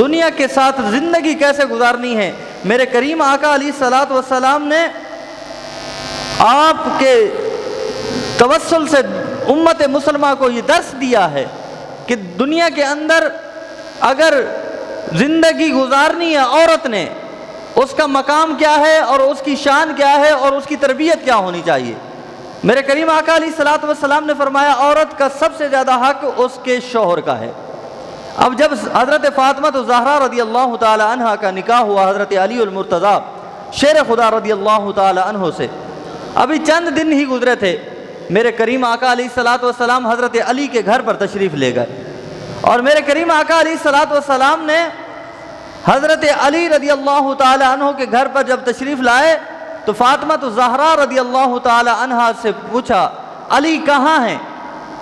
دنیا کے ساتھ زندگی کیسے گزارنی ہے۔ میرے کریم آقا علیہ الصلوۃ والسلام نے آپ کے توسل سے امت مسلمہ کو یہ درس دیا ہے کہ دنیا کے اندر اگر زندگی گزارنی ہے عورت نے، اس کا مقام کیا ہے اور اس کی شان کیا ہے اور اس کی تربیت کیا ہونی چاہیے۔ میرے کریم آقا علیہ الصلوۃ والسلام نے فرمایا عورت کا سب سے زیادہ حق اس کے شوہر کا ہے۔ اب جب حضرت فاطمہ الزہرا رضی اللہ تعالی عنہ کا نکاح ہوا حضرت علی المرتضیٰ شیر خدا رضی اللہ تعالی عنہ سے، ابھی چند دن ہی گزرے تھے، میرے کریم آقا علیہ الصلوۃ والسلام حضرت علی کے گھر پر تشریف لے گئے، اور میرے کریم آقا علیہ الصلوۃ والسلام نے حضرت علی رضی اللہ تعالی عنہ کے گھر پر جب تشریف لائے تو فاطمہ الزہرا رضی اللہ تعالی عنہ سے پوچھا علی کہاں ہیں؟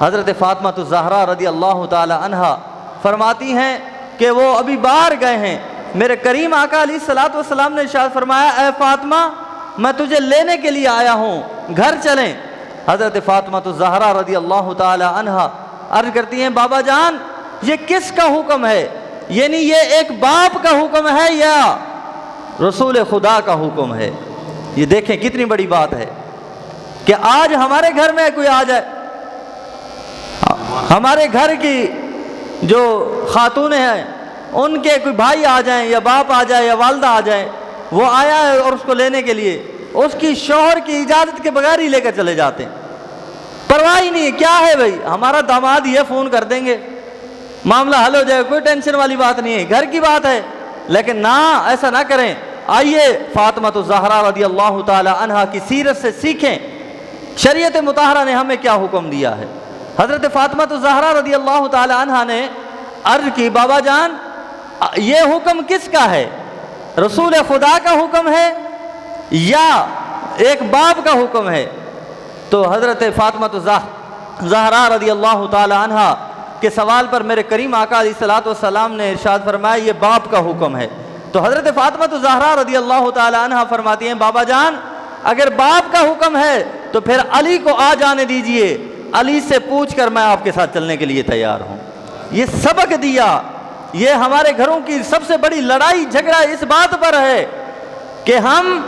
حضرت فاطمہ الزہرا رضی اللہ تعالی عنہ فرماتی ہیں کہ وہ ابھی باہر گئے ہیں۔ میرے کریم آقا علیہ الصلوۃ والسلام نے ارشاد فرمایا اے فاطمہ میں تجھے لینے کے لیے آیا ہوں، گھر چلیں۔ حضرت فاطمہ الزہرا رضی اللہ تعالی عنہ عرض کرتی ہیں بابا جان یہ کس کا حکم ہے؟ یعنی یہ ایک باپ کا حکم ہے یا رسول خدا کا حکم ہے؟ یہ دیکھیں کتنی بڑی بات ہے کہ آج ہمارے گھر میں کوئی آ جائے، ہمارے گھر کی جو خاتونیں ہیں ان کے کوئی بھائی آ جائیں یا باپ آ جائے یا والدہ آ جائیں، وہ آیا ہے اور اس کو لینے کے لیے اس کی شوہر کی اجازت کے بغیر ہی لے کر چلے جاتے ہیں، پرواہ ہی نہیں ہے کیا ہے بھائی ہمارا داماد یہ فون کر دیں گے معاملہ حل ہو جائے، کوئی ٹینشن والی بات نہیں ہے، گھر کی بات ہے۔ لیکن نہ ایسا نہ کریں۔ آئیے فاطمہ الزہرا رضی اللہ تعالی عنہ کی سیرت سے سیکھیں شریعت مطہرہ نے ہمیں کیا حکم دیا ہے۔ حضرت فاطمہ الزہرا رضی اللہ تعالی عنہ نے عرض کی بابا جان یہ حکم کس کا ہے؟ رسول خدا کا حکم ہے یا ایک باپ کا حکم ہے؟ تو حضرت فاطمہ الزہرا رضی اللہ تعالی عنہ کے سوال پر میرے کریم آقا علیہ الصلوۃ والسلام نے ارشاد فرمایا یہ باپ کا حکم ہے۔ تو حضرت فاطمہ الزہرا رضی اللہ تعالی عنہ فرماتی ہیں بابا جان اگر باپ کا حکم ہے تو پھر علی کو آ جانے دیجئے، علی سے پوچھ کر میں آپ کے ساتھ چلنے کے لیے تیار ہوں۔ یہ سبق دیا، یہ ہمارے گھروں کی سب سے بڑی لڑائی جھگڑا اس بات پر ہے کہ ہم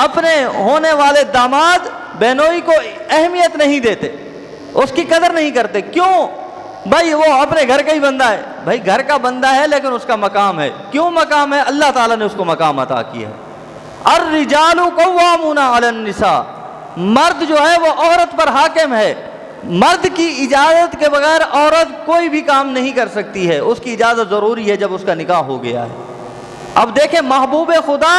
اپنے ہونے والے داماد بہنوئی کو اہمیت نہیں دیتے، اس کی قدر نہیں کرتے۔ کیوں؟ بھائی وہ اپنے گھر کا ہی بندہ ہے، بھائی گھر کا بندہ ہے لیکن اس کا مقام ہے۔ کیوں مقام ہے؟ اللہ تعالیٰ نے اس کو مقام عطا کیا ہے۔ الرجال قوامون علی النساء، مرد جو ہے وہ عورت پر حاکم ہے، مرد کی اجازت کے بغیر عورت کوئی بھی کام نہیں کر سکتی ہے، اس کی اجازت ضروری ہے جب اس کا نکاح ہو گیا ہے۔ اب دیکھیں محبوب خدا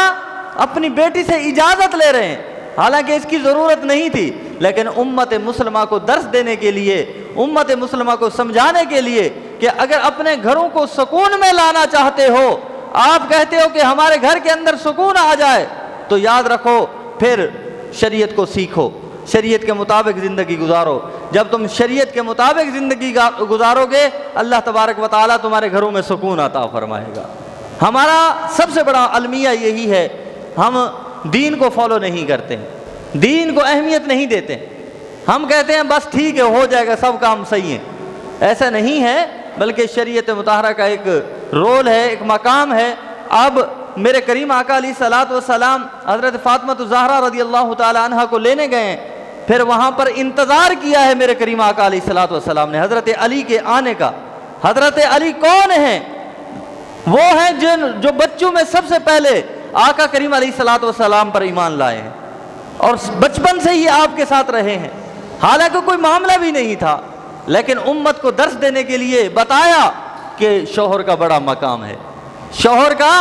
اپنی بیٹی سے اجازت لے رہے ہیں، حالانکہ اس کی ضرورت نہیں تھی، لیکن امت مسلمہ کو درس دینے کے لیے، امت مسلمہ کو سمجھانے کے لیے کہ اگر اپنے گھروں کو سکون میں لانا چاہتے ہو، آپ کہتے ہو کہ ہمارے گھر کے اندر سکون آ جائے، تو یاد رکھو پھر شریعت کو سیکھو، شریعت کے مطابق زندگی گزارو۔ جب تم شریعت کے مطابق زندگی گزارو گے اللہ تبارک و تعالیٰ تمہارے گھروں میں سکون عطا فرمائے گا۔ ہمارا سب سے بڑا المیہ یہی ہے، ہم دین کو فالو نہیں کرتے ہیں، دین کو اہمیت نہیں دیتے، ہم کہتے ہیں بس ٹھیک ہے ہو جائے گا سب کام صحیح ہے۔ ایسا نہیں ہے، بلکہ شریعت مطہرہ کا ایک رول ہے، ایک مقام ہے۔ اب میرے کریم آقا علیہ الصلوۃ والسلام حضرت فاطمہ الزہرا رضی اللہ تعالی عنہ کو لینے گئے ہیں، پھر وہاں پر انتظار کیا ہے میرے کریم آقا علیہ الصلوۃ والسلام نے حضرت علی کے آنے کا۔ حضرت علی کون ہیں؟ وہ ہیں جو بچوں میں سب سے پہلے آقا کریم علیہ الصلوۃ والسلام پر ایمان لائے ہیں اور بچپن سے ہی آپ کے ساتھ رہے ہیں، حالانکہ کوئی معاملہ بھی نہیں تھا، لیکن امت کو درس دینے کے لیے بتایا کہ شوہر کا بڑا مقام ہے، شوہر کا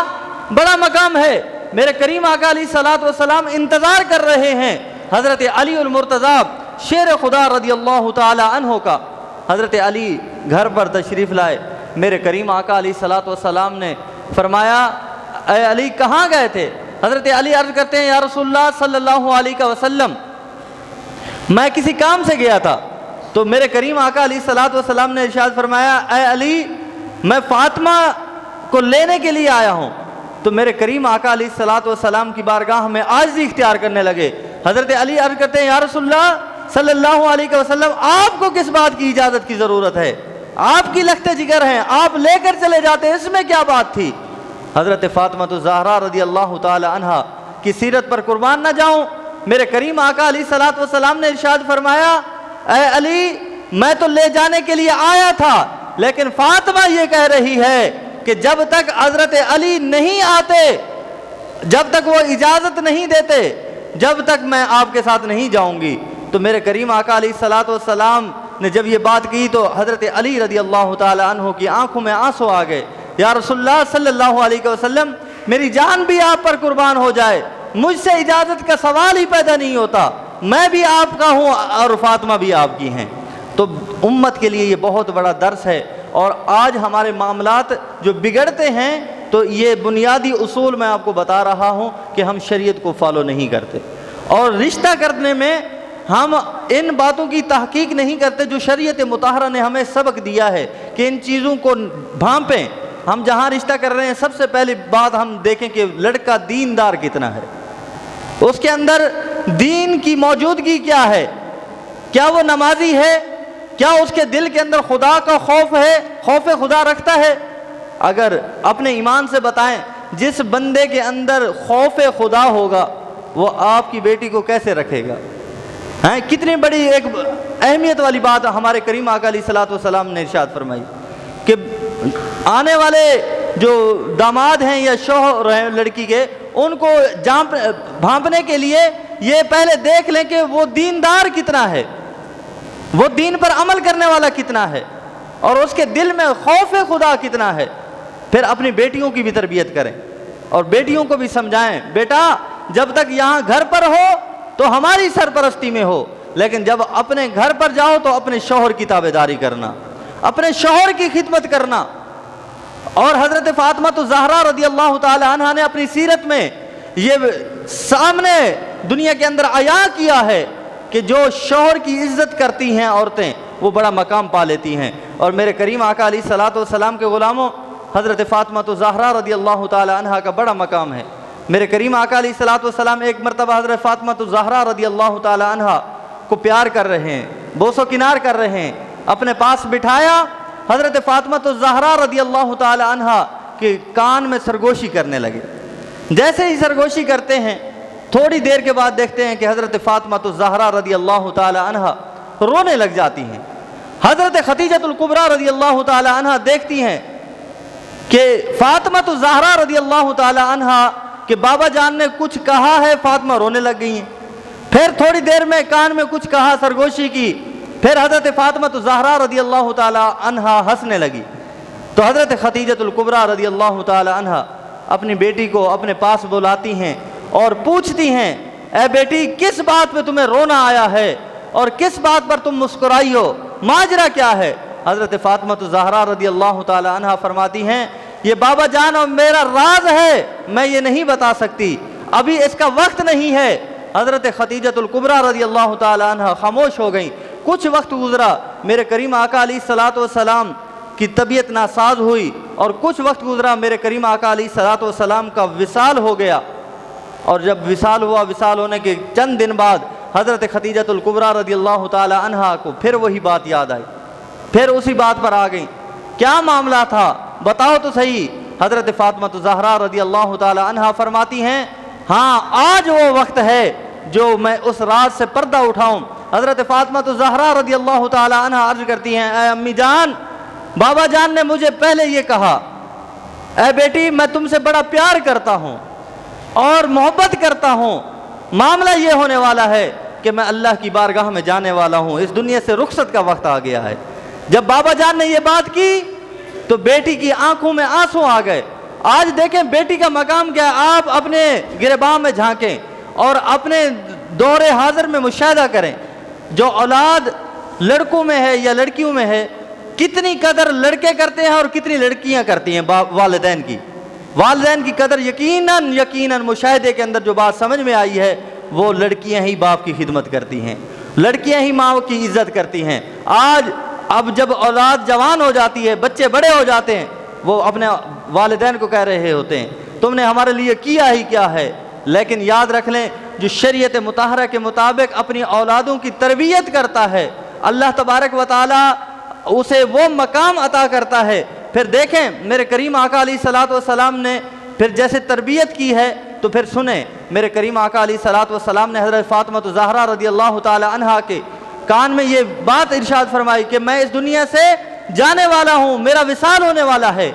بڑا مقام ہے۔ میرے کریم آقا علیہ الصلوۃ والسلام انتظار کر رہے ہیں حضرت علی المرتضیٰ شیر خدا رضی اللہ تعالی عنہ کا۔ حضرت علی گھر پر تشریف لائے، میرے کریم آقا علیہ الصلوۃ والسلام نے فرمایا اے علی کہاں گئے تھے؟ حضرت علی عرض کرتے ہیں یا رسول اللہ صلی اللہ علیہ وسلم میں کسی کام سے گیا تھا۔ تو میرے کریم آقا علیہ الصلوۃ والسلام نے ارشاد فرمایا اے علی میں فاطمہ کو لینے کے لیے آیا ہوں۔ تو میرے کریم آقا علیہ الصلوۃ والسلام کی بارگاہ میں عاجزی اختیار کرنے لگے۔ حضرت علی عرض کرتے ہیں یا رسول اللہ صلی اللہ علیہ وسلم آپ کو کس بات کی اجازت کی ضرورت ہے؟ آپ کی لخت جگر ہیں، آپ لے کر چلے جاتے، اس میں کیا بات تھی؟ حضرت فاطمہ الزہرا رضی اللہ تعالی عنہا کی سیرت پر قربان نہ جاؤں، میرے کریم آقا علیہ الصلوۃ والسلام نے ارشاد فرمایا، اے علی میں تو لے جانے کے لیے آیا تھا، لیکن فاطمہ یہ کہہ رہی ہے کہ جب تک حضرت علی نہیں آتے، جب تک وہ اجازت نہیں دیتے، جب تک میں آپ کے ساتھ نہیں جاؤں گی۔ تو میرے کریم آقا علیہ الصلوۃ والسلام نے جب یہ بات کی تو حضرت علی رضی اللہ تعالی عنہ کی آنکھوں میں آنسو آ گئے۔ یا رسول اللہ صلی اللہ علیہ وسلم، میری جان بھی آپ پر قربان ہو جائے، مجھ سے اجازت کا سوال ہی پیدا نہیں ہوتا، میں بھی آپ کا ہوں اور فاطمہ بھی آپ کی ہیں۔ تو امت کے لیے یہ بہت بڑا درس ہے، اور آج ہمارے معاملات جو بگڑتے ہیں تو یہ بنیادی اصول میں آپ کو بتا رہا ہوں کہ ہم شریعت کو فالو نہیں کرتے، اور رشتہ کرنے میں ہم ان باتوں کی تحقیق نہیں کرتے جو شریعت مطہرہ نے ہمیں سبق دیا ہے کہ ان چیزوں کو بھانپیں۔ ہم جہاں رشتہ کر رہے ہیں سب سے پہلی بات ہم دیکھیں کہ لڑکا دیندار کتنا ہے، اس کے اندر دین کی موجودگی کیا ہے، کیا وہ نمازی ہے، کیا اس کے دل کے اندر خدا کا خوف ہے، خوف خدا رکھتا ہے۔ اگر اپنے ایمان سے بتائیں، جس بندے کے اندر خوف خدا ہوگا وہ آپ کی بیٹی کو کیسے رکھے گا؟ کتنی بڑی ایک اہمیت والی بات ہمارے کریم آقا علیہ الصلوۃ والسلام نے ارشاد فرمائی کہ آنے والے جو داماد ہیں یا شوہر ہیں لڑکی کے، ان کو بھانپنے کے لیے یہ پہلے دیکھ لیں کہ وہ دیندار کتنا ہے، وہ دین پر عمل کرنے والا کتنا ہے، اور اس کے دل میں خوف خدا کتنا ہے۔ پھر اپنی بیٹیوں کی بھی تربیت کریں اور بیٹیوں کو بھی سمجھائیں، بیٹا جب تک یہاں گھر پر ہو تو ہماری سرپرستی میں ہو، لیکن جب اپنے گھر پر جاؤ تو اپنے شوہر کی تابعداری کرنا، اپنے شوہر کی خدمت کرنا۔ اور حضرت فاطمہ الزہرا رضی اللہ تعالی عنہا نے اپنی سیرت میں یہ سامنے دنیا کے اندر عیاں کیا ہے کہ جو شوہر کی عزت کرتی ہیں عورتیں وہ بڑا مقام پا لیتی ہیں۔ اور میرے کریم آقا علیہ الصلوۃ والسلام کے غلاموں، حضرت فاطمہ الزہرا رضی اللہ تعالی عنہا کا بڑا مقام ہے۔ میرے کریم آقا علیہ الصلوۃ والسلام ایک مرتبہ حضرت فاطمہ الزہرا رضی اللہ تعالی عنہا کو پیار کر رہے ہیں، بوس و کنار کر رہے ہیں، اپنے پاس بٹھایا، حضرت فاطمہ الزہرا رضی اللہ تعالی عنہا کے کان میں سرگوشی کرنے لگے۔ جیسے ہی سرگوشی کرتے ہیں تھوڑی دیر کے بعد دیکھتے ہیں کہ حضرت فاطمہ الزہرا رضی اللہ تعالی عنہا رونے لگ جاتی ہیں۔ حضرت خدیجہ الکبریٰ رضی اللہ تعالی عنہا دیکھتی ہیں کہ فاطمہ الزہرا رضی اللہ تعالی عنہا کہ بابا جان نے کچھ کہا ہے، فاطمہ رونے لگ گئی ہیں۔ پھر تھوڑی دیر میں کان میں کچھ کہا، سرگوشی کی، پھر حضرت فاطمہ الزہرا رضی اللہ تعالی عنہا ہنسنے لگی۔ تو حضرت خدیجہ الکبریٰ رضی اللہ تعالی عنہا اپنی بیٹی کو اپنے پاس بلاتی ہیں اور پوچھتی ہیں، اے بیٹی کس بات پہ تمہیں رونا آیا ہے اور کس بات پر تم مسکرائی ہو، ماجرا کیا ہے؟ حضرت فاطمہ الزہرا رضی اللہ تعالی عنہا فرماتی ہیں، یہ بابا جان اور میرا راز ہے، میں یہ نہیں بتا سکتی، ابھی اس کا وقت نہیں ہے۔ حضرت خدیجہ الکبریٰ رضی اللہ تعالی عنہا خاموش ہو گئیں۔ کچھ وقت گزرا، میرے کریم آقا علیہ الصلوۃ والسلام کی طبیعت ناساز ہوئی، اور کچھ وقت گزرا، میرے کریم آقا علیہ الصلوۃ والسلام کا وصال ہو گیا۔ اور جب وصال ہوا، وصال ہونے کے چند دن بعد حضرت خدیجہ الکبریٰ رضی اللہ تعالی عنہا کو پھر وہی بات یاد آئی، پھر اسی بات پر آ گئیں، کیا معاملہ تھا بتاؤ تو صحیح۔ حضرت فاطمہ الزہرا رضی اللہ تعالی عنہا فرماتی ہیں، ہاں آج وہ وقت ہے جو میں اس راز سے پردہ اٹھاؤں۔ حضرت فاطمہ الزہرا رضی اللہ تعالی عنہا عرض کرتی ہیں، اے امی جان، بابا جان نے مجھے پہلے یہ کہا، اے بیٹی میں تم سے بڑا پیار کرتا ہوں اور محبت کرتا ہوں، معاملہ یہ ہونے والا ہے کہ میں اللہ کی بارگاہ میں جانے والا ہوں، اس دنیا سے رخصت کا وقت آ گیا ہے۔ جب بابا جان نے یہ بات کی تو بیٹی کی آنکھوں میں آنسو آ گئے۔ آج دیکھیں بیٹی کا مقام کیا ہے، آپ اپنے گریباں میں جھانکیں اور اپنے دور حاضر میں مشاہدہ کریں، جو اولاد لڑکوں میں ہے یا لڑکیوں میں ہے، کتنی قدر لڑکے کرتے ہیں اور کتنی لڑکیاں کرتی ہیں والدین کی۔ والدین کی قدر یقیناً مشاہدے کے اندر جو بات سمجھ میں آئی ہے، وہ لڑکیاں ہی باپ کی خدمت کرتی ہیں، لڑکیاں ہی ماں کی عزت کرتی ہیں۔ آج اب جب اولاد جوان ہو جاتی ہے، بچے بڑے ہو جاتے ہیں، وہ اپنے والدین کو کہہ رہے ہوتے ہیں تم نے ہمارے لیے کیا ہی کیا ہے۔ لیکن یاد رکھ لیں، جو شریعت مطہرہ کے مطابق اپنی اولادوں کی تربیت کرتا ہے، اللہ تبارک و تعالی اسے وہ مقام عطا کرتا ہے۔ پھر دیکھیں میرے کریم آقا علیہ الصلوۃ والسلام نے پھر جیسے تربیت کی ہے، تو پھر سنیں میرے کریم آقا علیہ الصلوۃ والسلام نے حضرت فاطمہ الزہرا رضی اللہ تعالی عنہا کے کان میں یہ بات ارشاد فرمائی کہ میں اس دنیا سے جانے والا ہوں، میرا وصال ہونے والا ہے۔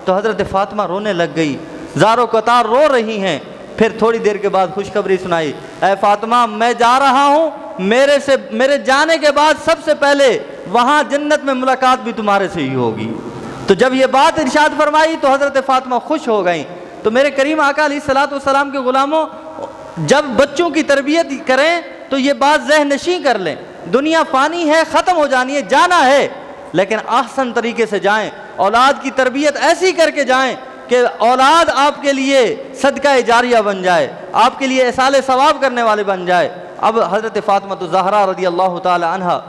تو حضرت فاطمہ رونے لگ گئی، زاروں قطار رو رہی ہیں۔ پھر تھوڑی دیر کے بعد خوشخبری سنائی، اے فاطمہ میں جا رہا ہوں، میرے جانے کے بعد سب سے پہلے وہاں جنت میں ملاقات بھی تمہارے سے ہی ہوگی۔ تو جب یہ بات ارشاد فرمائی تو حضرت فاطمہ خوش ہو گئیں۔ تو میرے کریم آقا علیہ الصلوۃ والسلام کے غلاموں، جب بچوں کی تربیت کریں تو یہ بات ذہن نشیں کر لیں، دنیا فانی ہے، ختم ہو جانی ہے، جانا ہے، لیکن احسن طریقے سے جائیں، اولاد کی تربیت ایسی کر کے جائیں کہ اولاد آپ کے لیے صدقہ جاریہ بن جائے، آپ کے لیے ایصال ثواب کرنے والے بن جائے۔ اب حضرت فاطمہ الزہرا رضی اللہ تعالی عنہا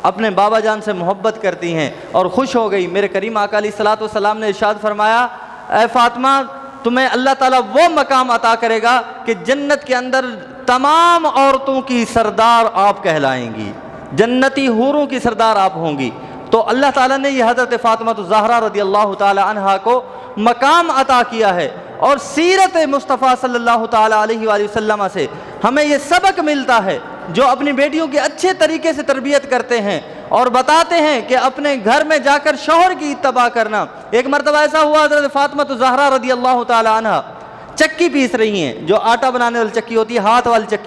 اپنے بابا جان سے محبت کرتی ہیں اور خوش ہو گئی۔ میرے کریم آقا علیہ الصلوۃ والسلام نے ارشاد فرمایا، اے فاطمہ تمہیں اللہ تعالیٰ وہ مقام عطا کرے گا کہ جنت کے اندر تمام عورتوں کی سردار آپ کہلائیں گی، جنتی حوروں کی سردار آپ ہوں گی۔ تو اللہ تعالیٰ نے یہ حضرت فاطمہ الزہرا رضی اللہ تعالی عنہا کو مقام عطا کیا ہے۔ اور سیرت مصطفیٰ صلی اللہ تعالیٰ علیہ وآلہ وسلم سے ہمیں یہ سبق ملتا ہے، جو اپنی بیٹیوں کی اچھے طریقے سے تربیت کرتے ہیں اور بتاتے ہیں کہ اپنے گھر میں جا کر شوہر کی اتباع کرنا۔ ایک مرتبہ ایسا ہوا، حضرت فاطمہ الزہرا رضی اللہ تعالی عنہا چکی پیس رہی ہیں، جو آٹا بنانے والی چکی ہوتی ہے، ہاتھ والی چکی